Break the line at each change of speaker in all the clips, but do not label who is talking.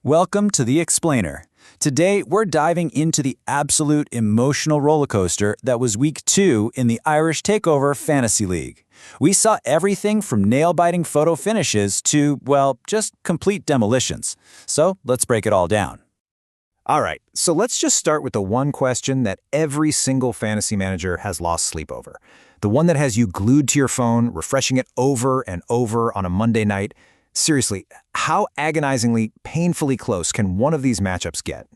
Welcome to The Explainer. Today, we're diving into the absolute emotional roller coaster that was Week 2 in the Irish Takeover Fantasy League. We saw everything from nail-biting photo finishes to, well, just complete demolitions. So let's break it all down.
All right, so let's just start with the one question that every single fantasy manager has lost sleep over. The one that has you glued to your phone, refreshing it over and over on a Monday night. Seriously, how agonizingly, painfully close can one of these matchups get?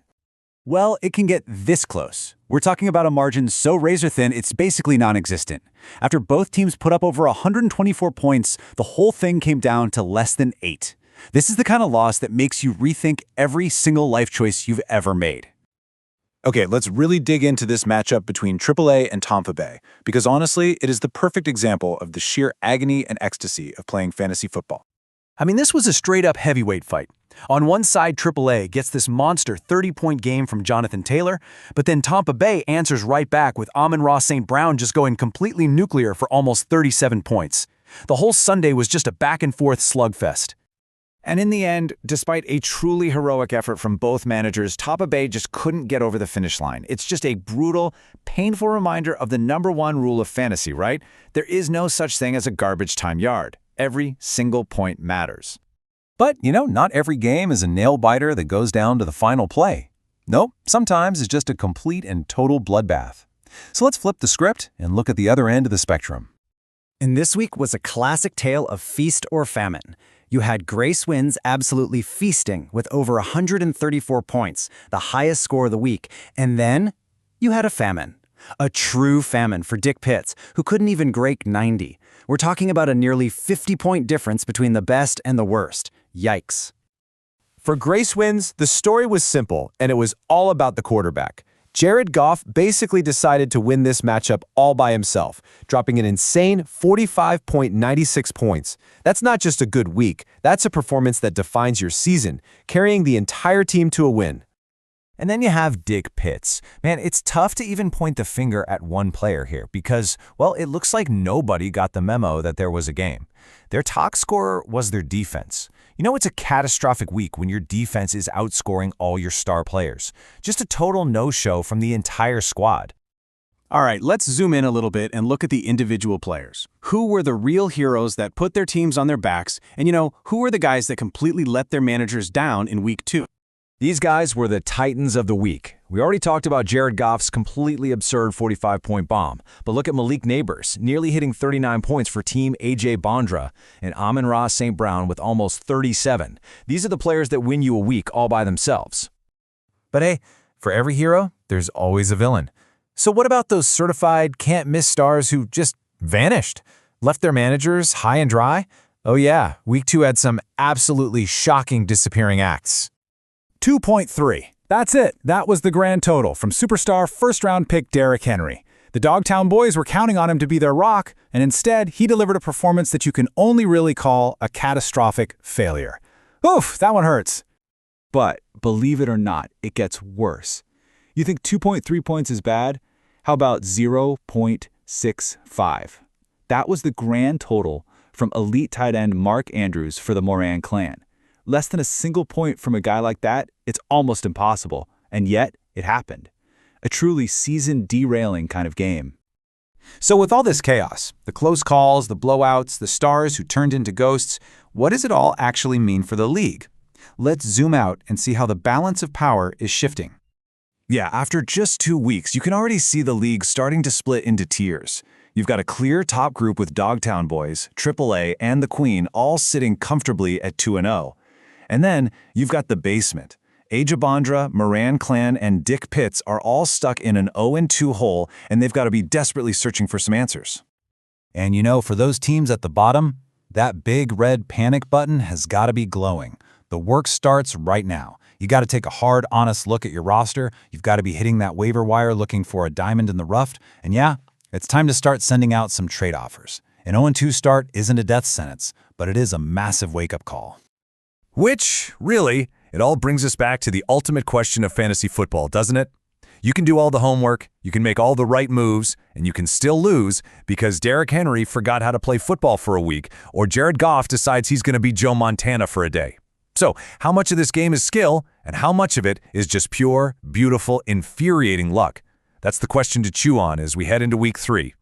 Well, it can get this close. We're talking about a margin so razor-thin it's basically non-existent. After both teams put up over 124 points, the whole thing came down to less than 8. This is the kind of loss that makes you rethink every single life choice you've ever made.
Okay, let's really dig into this matchup between AAA and Tampa Bay, because honestly, it is the perfect example of the sheer agony and ecstasy of playing fantasy football.
I mean, this was a straight-up heavyweight fight. On one side, AAA gets this monster 30-point game from Jonathan Taylor, but then Tampa Bay answers right back with Amon-Ra St. Brown just going completely nuclear for almost 37 points. The whole Sunday was just a back-and-forth slugfest.
And in the end, despite a truly heroic effort from both managers, Tampa Bay just couldn't get over the finish line. It's just a brutal, painful reminder of the #1 rule of fantasy, right? There is no such thing as a garbage time yard. Every single point matters.
But, not every game is a nail-biter that goes down to the final play. Nope, sometimes it's just a complete and total bloodbath. So let's flip the script and look at the other end of the spectrum.
And this week was a classic tale of feast or famine. You had Grace Wins absolutely feasting with over 134 points, the highest score of the week. And then you had a famine. A true famine for Dick Pitts, who couldn't even break 90. We're talking about a nearly 50-point difference between the best and the worst. Yikes.
For Grace Wins, the story was simple, and it was all about the quarterback. Jared Goff basically decided to win this matchup all by himself, dropping an insane 45.96 points. That's not just a good week, that's a performance that defines your season, carrying the entire team to a win.
And then you have Dick Pitts. Man, it's tough to even point the finger at one player here because, well, it looks like nobody got the memo that there was a game. Their top scorer was their defense. It's a catastrophic week when your defense is outscoring all your star players. Just a total no-show from the entire squad.
All right, let's zoom in a little bit and look at the individual players. Who were the real heroes that put their teams on their backs? And who were the guys that completely let their managers down in Week 2?
These guys were the titans of the week. We already talked about Jared Goff's completely absurd 45-point bomb, but look at Malik Neighbors, nearly hitting 39 points for Team A.J. Bondra, and Amon-Ra St. Brown with almost 37. These are the players that win you a week all by themselves.
But hey, for every hero, there's always a villain. So what about those certified can't-miss stars who just vanished? Left their managers high and dry? Oh yeah, Week 2 had some absolutely shocking disappearing acts.
2.3. That's it. That was the grand total from superstar first-round pick Derrick Henry. The Dogtown boys were counting on him to be their rock, and instead, he delivered a performance that you can only really call a catastrophic failure. Oof, that one hurts.
But, believe it or not, it gets worse. You think 2.3 points is bad? How about 0.65? That was the grand total from elite tight end Mark Andrews for the Moran clan. Less than a single point from a guy like that, it's almost impossible, and yet it happened. A truly season-derailing kind of game.
So with all this chaos, the close calls, the blowouts, the stars who turned into ghosts, what does it all actually mean for the league? Let's zoom out and see how the balance of power is shifting.
Yeah, after just 2 weeks, you can already see the league starting to split into tiers. You've got a clear top group with Dogtown Boys, AAA, and the Queen all sitting comfortably at 2-0. And then you've got the basement. Ajabandra, Moran Clan, and Dick Pitts are all stuck in an 0-2 hole, and they've got to be desperately searching for some answers.
And for those teams at the bottom, that big red panic button has got to be glowing. The work starts right now. You got to take a hard, honest look at your roster. You've got to be hitting that waiver wire looking for a diamond in the rough. And yeah, it's time to start sending out some trade offers. An 0-2 start isn't a death sentence, but it is a massive wake-up call.
Which, really, it all brings us back to the ultimate question of fantasy football, doesn't it? You can do all the homework, you can make all the right moves, and you can still lose because Derrick Henry forgot how to play football for a week, or Jared Goff decides he's going to be Joe Montana for a day. So, how much of this game is skill, and how much of it is just pure, beautiful, infuriating luck? That's the question to chew on as we head into Week 3.